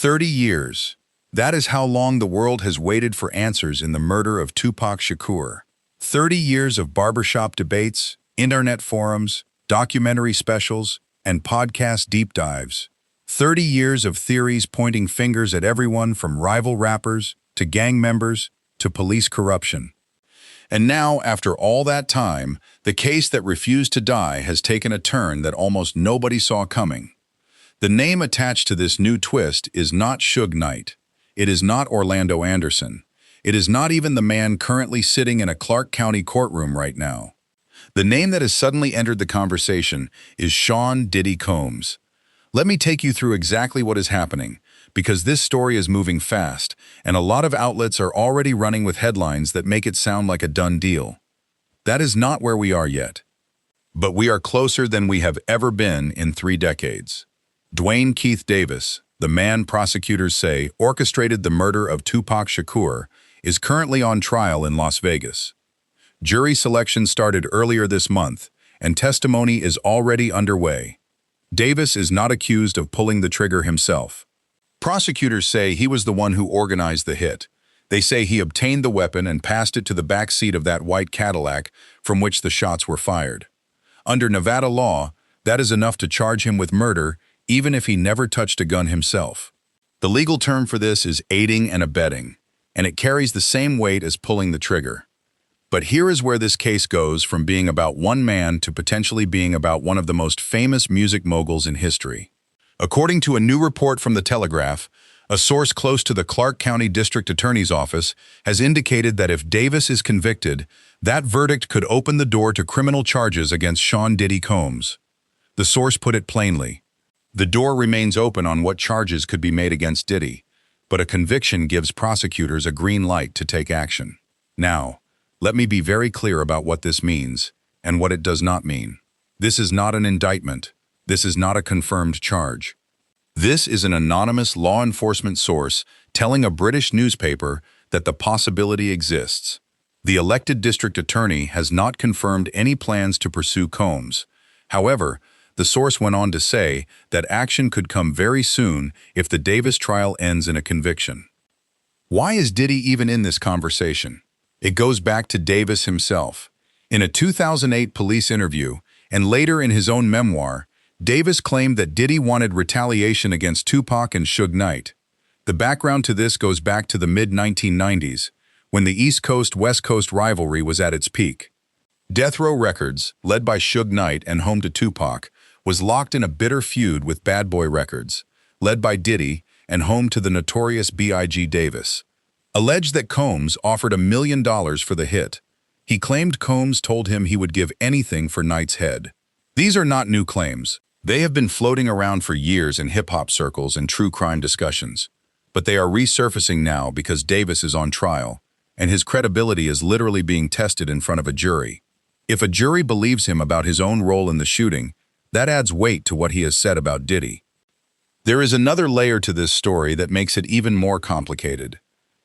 30 years. That is how long the world has waited for answers in the murder of Tupac Shakur. 30 years of barbershop debates, internet forums, documentary specials, and podcast deep dives. 30 years of theories pointing fingers at everyone from rival rappers to gang members to police corruption. And now, after all that time, the case that refused to die has taken a turn that almost nobody saw coming. The name attached to this new twist is not Suge Knight. It is not Orlando Anderson. It is not even the man currently sitting in a Clark County courtroom right now. The name that has suddenly entered the conversation is Sean Diddy Combs. Let me take you through exactly what is happening, because this story is moving fast, and a lot of outlets are already running with headlines that make it sound like a done deal. That is not where we are yet. But we are closer than we have ever been in 3 decades. Dwayne Keefe Davis, the man prosecutors say orchestrated the murder of Tupac Shakur, is currently on trial in Las Vegas. Jury selection started earlier this month, and testimony is already underway. Davis is not accused of pulling the trigger himself. Prosecutors say he was the one who organized the hit. They say he obtained the weapon and passed it to the back seat of that white Cadillac from which the shots were fired. Under Nevada law, that is enough to charge him with murder, even if he never touched a gun himself. The legal term for this is aiding and abetting, and it carries the same weight as pulling the trigger. But here is where this case goes from being about one man to potentially being about one of the most famous music moguls in history. According to a new report from The Telegraph, a source close to the Clark County District Attorney's Office has indicated that if Davis is convicted, that verdict could open the door to criminal charges against Sean Diddy Combs. The source put it plainly. The door remains open on what charges could be made against Diddy, but a conviction gives prosecutors a green light to take action. Now, let me be very clear about what this means and what it does not mean. This is not an indictment. This is not a confirmed charge. This is an anonymous law enforcement source telling a British newspaper that the possibility exists. The elected district attorney has not confirmed any plans to pursue Combs. However, the source went on to say that action could come very soon if the Davis trial ends in a conviction. Why is Diddy even in this conversation? It goes back to Davis himself. In a 2008 police interview, and later in his own memoir, Davis claimed that Diddy wanted retaliation against Tupac and Suge Knight. The background to this goes back to the mid-1990s, when the East Coast-West Coast rivalry was at its peak. Death Row Records, led by Suge Knight and home to Tupac, was locked in a bitter feud with Bad Boy Records, led by Diddy and home to the notorious B.I.G. Davis. Alleged that Combs offered $1 million for the hit. He claimed Combs told him he would give anything for Knight's head. These are not new claims. They have been floating around for years in hip-hop circles and true crime discussions. But they are resurfacing now because Davis is on trial, and his credibility is literally being tested in front of a jury. If a jury believes him about his own role in the shooting, that adds weight to what he has said about Diddy. There is another layer to this story that makes it even more complicated.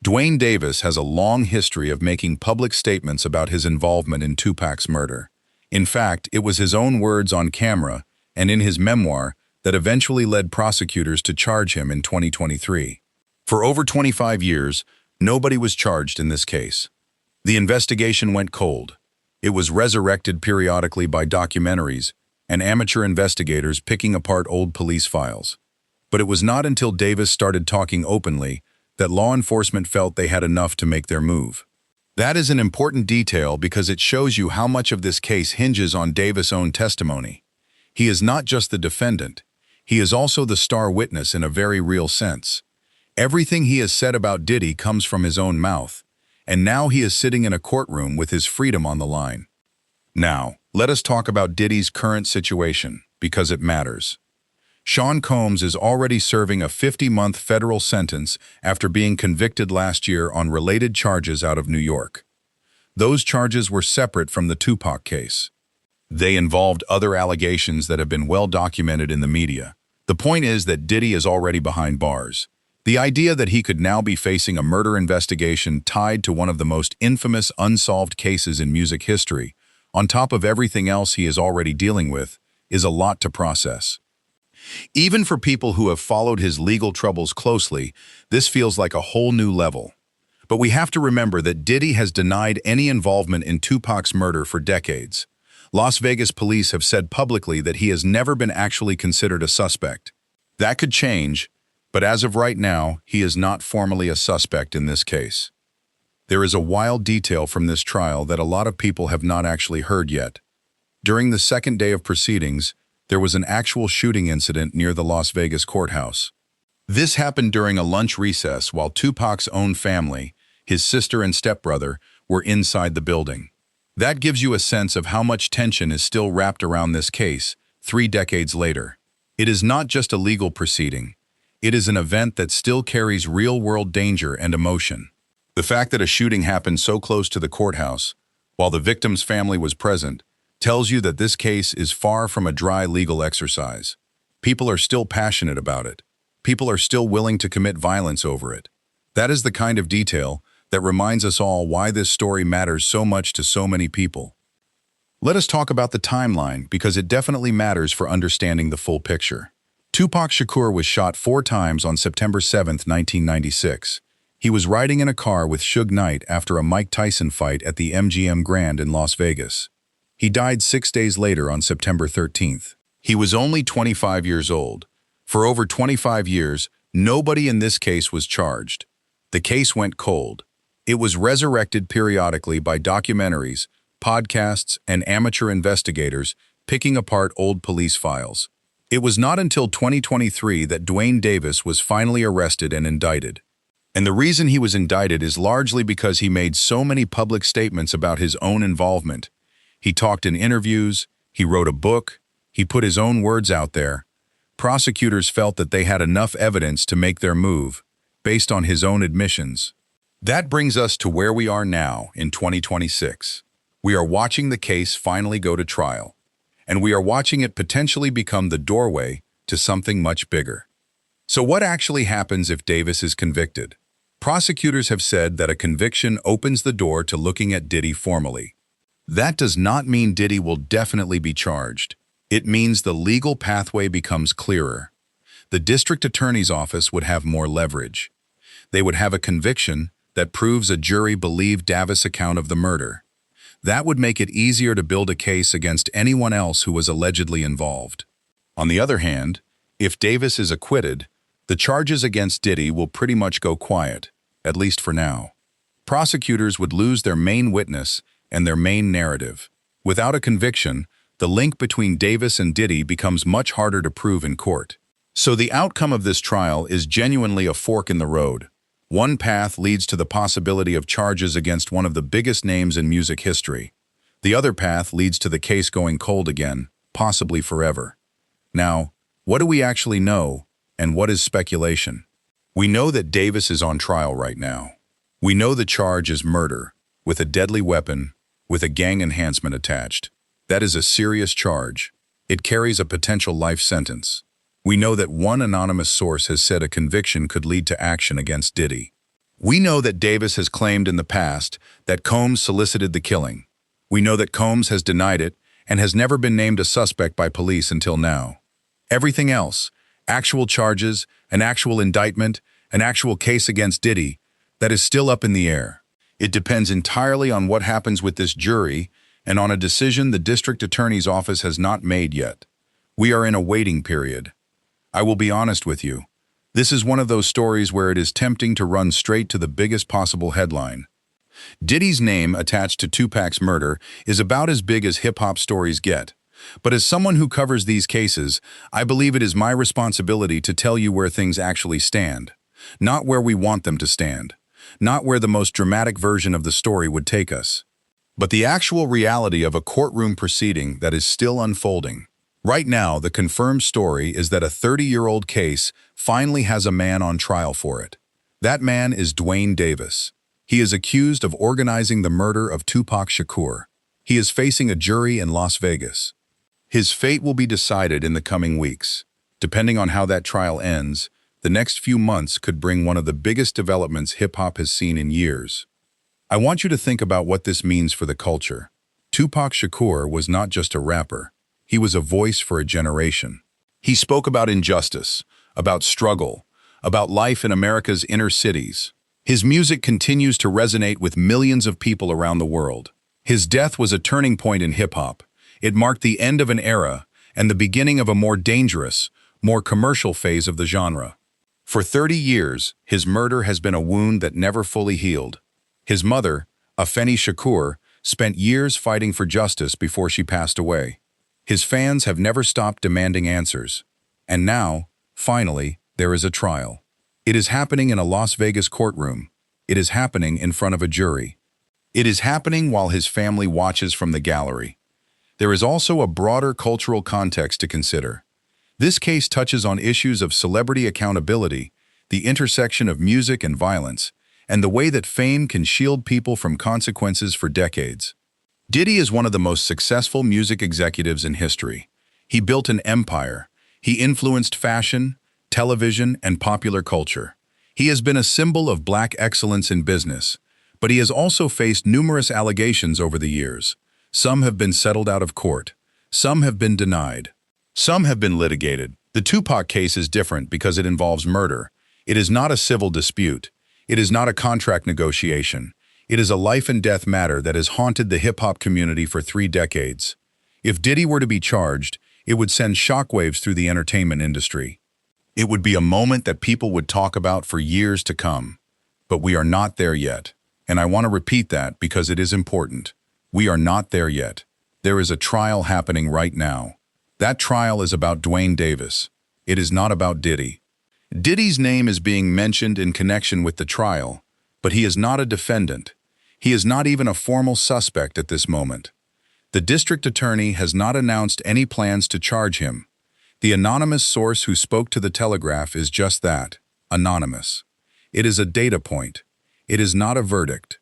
Dwayne Davis has a long history of making public statements about his involvement in Tupac's murder. In fact, it was his own words on camera and in his memoir that eventually led prosecutors to charge him in 2023. For over 25 years, nobody was charged in this case. The investigation went cold. It was resurrected periodically by documentaries and amateur investigators picking apart old police files. But it was not until Davis started talking openly that law enforcement felt they had enough to make their move. That is an important detail because it shows you how much of this case hinges on Davis' own testimony. He is not just the defendant. He is also the star witness in a very real sense. Everything he has said about Diddy comes from his own mouth, and now he is sitting in a courtroom with his freedom on the line. Now, let us talk about Diddy's current situation, because it matters. Sean Combs is already serving a 50-month federal sentence after being convicted last year on related charges out of New York. Those charges were separate from the Tupac case. They involved other allegations that have been well documented in the media. The point is that Diddy is already behind bars. The idea that he could now be facing a murder investigation tied to one of the most infamous unsolved cases in music history, on top of everything else he is already dealing with, is a lot to process. Even for people who have followed his legal troubles closely, this feels like a whole new level. But we have to remember that Diddy has denied any involvement in Tupac's murder for decades. Las Vegas police have said publicly that he has never been actually considered a suspect. That could change, but as of right now, he is not formally a suspect in this case. There is a wild detail from this trial that a lot of people have not actually heard yet. During the second day of proceedings, there was an actual shooting incident near the Las Vegas courthouse. This happened during a lunch recess while Tupac's own family, his sister and stepbrother, were inside the building. That gives you a sense of how much tension is still wrapped around this case 3 decades later. It is not just a legal proceeding. It is an event that still carries real-world danger and emotion. The fact that a shooting happened so close to the courthouse, while the victim's family was present, tells you that this case is far from a dry legal exercise. People are still passionate about it. People are still willing to commit violence over it. That is the kind of detail that reminds us all why this story matters so much to so many people. Let us talk about the timeline because it definitely matters for understanding the full picture. Tupac Shakur was shot 4 times on September 7, 1996. He was riding in a car with Suge Knight after a Mike Tyson fight at the MGM Grand in Las Vegas. He died 6 days later on September 13th. He was only 25 years old. For over 25 years, nobody in this case was charged. The case went cold. It was resurrected periodically by documentaries, podcasts, and amateur investigators picking apart old police files. It was not until 2023 that Dwayne Davis was finally arrested and indicted. And the reason he was indicted is largely because he made so many public statements about his own involvement. He talked in interviews, he wrote a book, he put his own words out there. Prosecutors felt that they had enough evidence to make their move, based on his own admissions. That brings us to where we are now in 2026. We are watching the case finally go to trial, and we are watching it potentially become the doorway to something much bigger. So what actually happens if Davis is convicted? Prosecutors have said that a conviction opens the door to looking at Diddy formally. That does not mean Diddy will definitely be charged. It means the legal pathway becomes clearer. The district attorney's office would have more leverage. They would have a conviction that proves a jury believed Davis' account of the murder. That would make it easier to build a case against anyone else who was allegedly involved. On the other hand, if Davis is acquitted, the charges against Diddy will pretty much go quiet, at least for now. Prosecutors would lose their main witness and their main narrative. Without a conviction, the link between Davis and Diddy becomes much harder to prove in court. So the outcome of this trial is genuinely a fork in the road. One path leads to the possibility of charges against one of the biggest names in music history. The other path leads to the case going cold again, possibly forever. Now, what do we actually know, and what is speculation? We know that Davis is on trial right now. We know the charge is murder, with a deadly weapon, with a gang enhancement attached. That is a serious charge. It carries a potential life sentence. We know that one anonymous source has said a conviction could lead to action against Diddy. We know that Davis has claimed in the past that Combs solicited the killing. We know that Combs has denied it and has never been named a suspect by police until now. Everything else, actual charges, an actual indictment, an actual case against Diddy, that is still up in the air. It depends entirely on what happens with this jury and on a decision the district attorney's office has not made yet. We are in a waiting period. I will be honest with you. This is one of those stories where it is tempting to run straight to the biggest possible headline. Diddy's name attached to Tupac's murder is about as big as hip-hop stories get. But as someone who covers these cases, I believe it is my responsibility to tell you where things actually stand. Not where we want them to stand. Not where the most dramatic version of the story would take us. But the actual reality of a courtroom proceeding that is still unfolding. Right now, the confirmed story is that a 30-year-old case finally has a man on trial for it. That man is Dwayne Davis. He is accused of organizing the murder of Tupac Shakur. He is facing a jury in Las Vegas. His fate will be decided in the coming weeks. Depending on how that trial ends, the next few months could bring one of the biggest developments hip-hop has seen in years. I want you to think about what this means for the culture. Tupac Shakur was not just a rapper. He was a voice for a generation. He spoke about injustice, about struggle, about life in America's inner cities. His music continues to resonate with millions of people around the world. His death was a turning point in hip-hop. It marked the end of an era and the beginning of a more dangerous, more commercial phase of the genre. For 30 years, his murder has been a wound that never fully healed. His mother, Keefe Shakur, spent years fighting for justice before she passed away. His fans have never stopped demanding answers. And now, finally, there is a trial. It is happening in a Las Vegas courtroom. It is happening in front of a jury. It is happening while his family watches from the gallery. There is also a broader cultural context to consider. This case touches on issues of celebrity accountability, the intersection of music and violence, and the way that fame can shield people from consequences for decades. Diddy is one of the most successful music executives in history. He built an empire. He influenced fashion, television, and popular culture. He has been a symbol of black excellence in business, but he has also faced numerous allegations over the years. Some have been settled out of court. Some have been denied. Some have been litigated. The Tupac case is different because it involves murder. It is not a civil dispute. It is not a contract negotiation. It is a life and death matter that has haunted the hip-hop community for 3 decades. If Diddy were to be charged, it would send shockwaves through the entertainment industry. It would be a moment that people would talk about for years to come. But we are not there yet. And I want to repeat that because it is important. We are not there yet. There is a trial happening right now. That trial is about Dwayne Davis. It is not about Diddy. Diddy's name is being mentioned in connection with the trial, but he is not a defendant. He is not even a formal suspect at this moment. The district attorney has not announced any plans to charge him. The anonymous source who spoke to the Telegraph is just that, anonymous. It is a data point. It is not a verdict.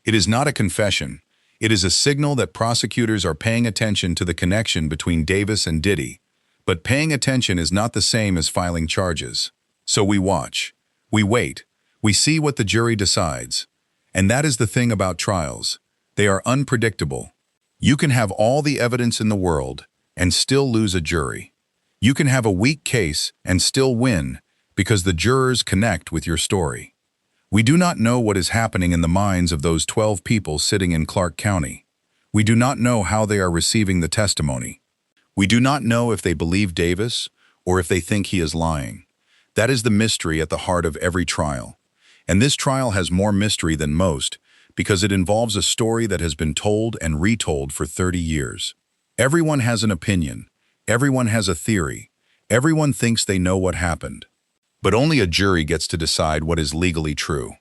It is not a confession. It is a signal that prosecutors are paying attention to the connection between Davis and Diddy. But paying attention is not the same as filing charges. So we watch. We wait. We see what the jury decides. And that is the thing about trials. They are unpredictable. You can have all the evidence in the world and still lose a jury. You can have a weak case and still win because the jurors connect with your story. We do not know what is happening in the minds of those 12 people sitting in Clark County. We do not know how they are receiving the testimony. We do not know if they believe Davis or if they think he is lying. That is the mystery at the heart of every trial. And this trial has more mystery than most because it involves a story that has been told and retold for 30 years. Everyone has an opinion. Everyone has a theory. Everyone thinks they know what happened. But only a jury gets to decide what is legally true.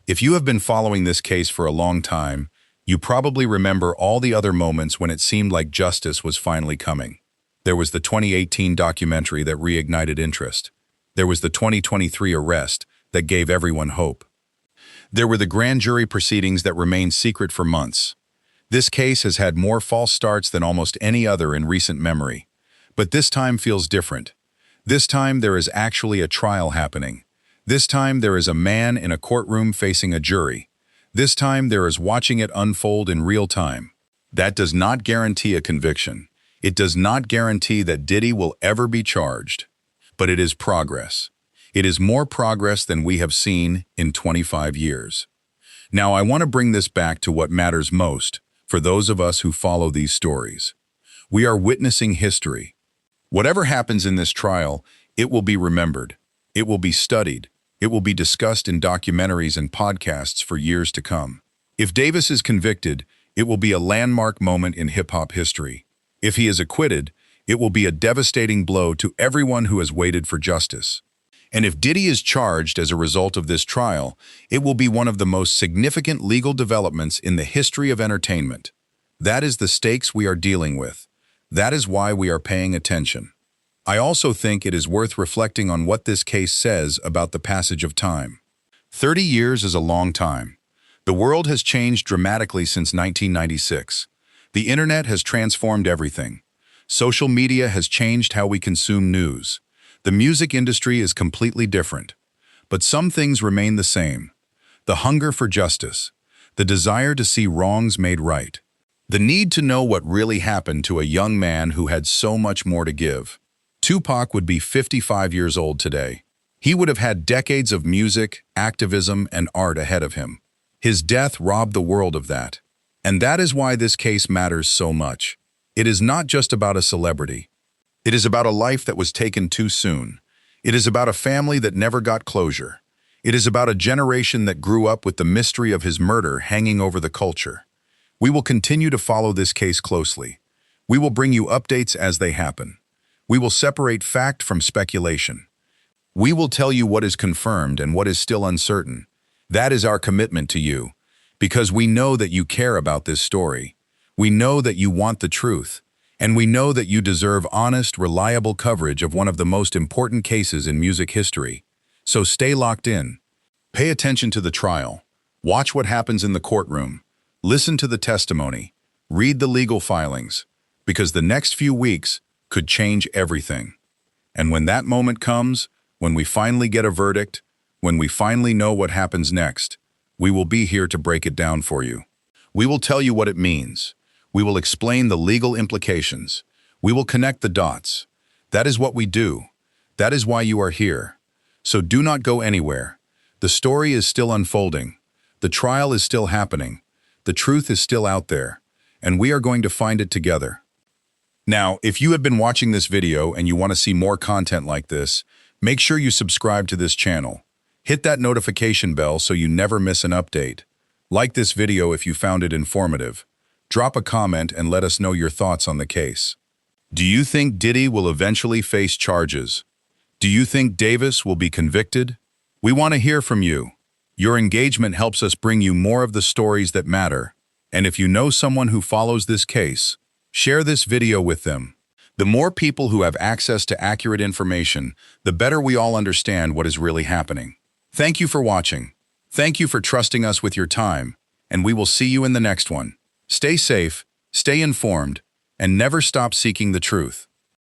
If you have been following this case for a long time, you probably remember all the other moments when it seemed like justice was finally coming. There was the 2018 documentary that reignited interest. There was the 2023 arrest that gave everyone hope. There were the grand jury proceedings that remained secret for months. This case has had more false starts than almost any other in recent memory. But this time feels different. This time there is actually a trial happening. This time there is a man in a courtroom facing a jury. This time there is watching it unfold in real time. That does not guarantee a conviction. It does not guarantee that Diddy will ever be charged. But it is progress. It is more progress than we have seen in 25 years. Now I want to bring this back to what matters most for those of us who follow these stories. We are witnessing history. Whatever happens in this trial, it will be remembered. It will be studied. It will be discussed in documentaries and podcasts for years to come. If Davis is convicted, it will be a landmark moment in hip-hop history. If he is acquitted, it will be a devastating blow to everyone who has waited for justice. And if Diddy is charged as a result of this trial, it will be one of the most significant legal developments in the history of entertainment. That is the stakes we are dealing with. That is why we are paying attention. I also think it is worth reflecting on what this case says about the passage of time. 30 years is a long time. The world has changed dramatically since 1996. The internet has transformed everything. Social media has changed how we consume news. The music industry is completely different. But some things remain the same. The hunger for justice. The desire to see wrongs made right. The need to know what really happened to a young man who had so much more to give. Tupac would be 55 years old today. He would have had decades of music, activism, and art ahead of him. His death robbed the world of that. And that is why this case matters so much. It is not just about a celebrity. It is about a life that was taken too soon. It is about a family that never got closure. It is about a generation that grew up with the mystery of his murder hanging over the culture. We will continue to follow this case closely. We will bring you updates as they happen. We will separate fact from speculation. We will tell you what is confirmed and what is still uncertain. That is our commitment to you, because we know that you care about this story. We know that you want the truth, and we know that you deserve honest, reliable coverage of one of the most important cases in music history. So stay locked in. Pay attention to the trial. Watch what happens in the courtroom. Listen to the testimony. Read the legal filings, because the next few weeks could change everything. And when that moment comes, when we finally get a verdict, when we finally know what happens next, we will be here to break it down for you. We will tell you what it means. We will explain the legal implications. We will connect the dots. That is what we do. That is why you are here. So do not go anywhere. The story is still unfolding. The trial is still happening. The truth is still out there, and we are going to find it together. Now, if you have been watching this video and you want to see more content like this, make sure you subscribe to this channel. Hit that notification bell so you never miss an update. Like this video if you found it informative. Drop a comment and let us know your thoughts on the case. Do you think Diddy will eventually face charges? Do you think Davis will be convicted? We want to hear from you. Your engagement helps us bring you more of the stories that matter. And if you know someone who follows this case, share this video with them. The more people who have access to accurate information, the better we all understand what is really happening. Thank you for watching. Thank you for trusting us with your time, and we will see you in the next one. Stay safe, stay informed, and never stop seeking the truth.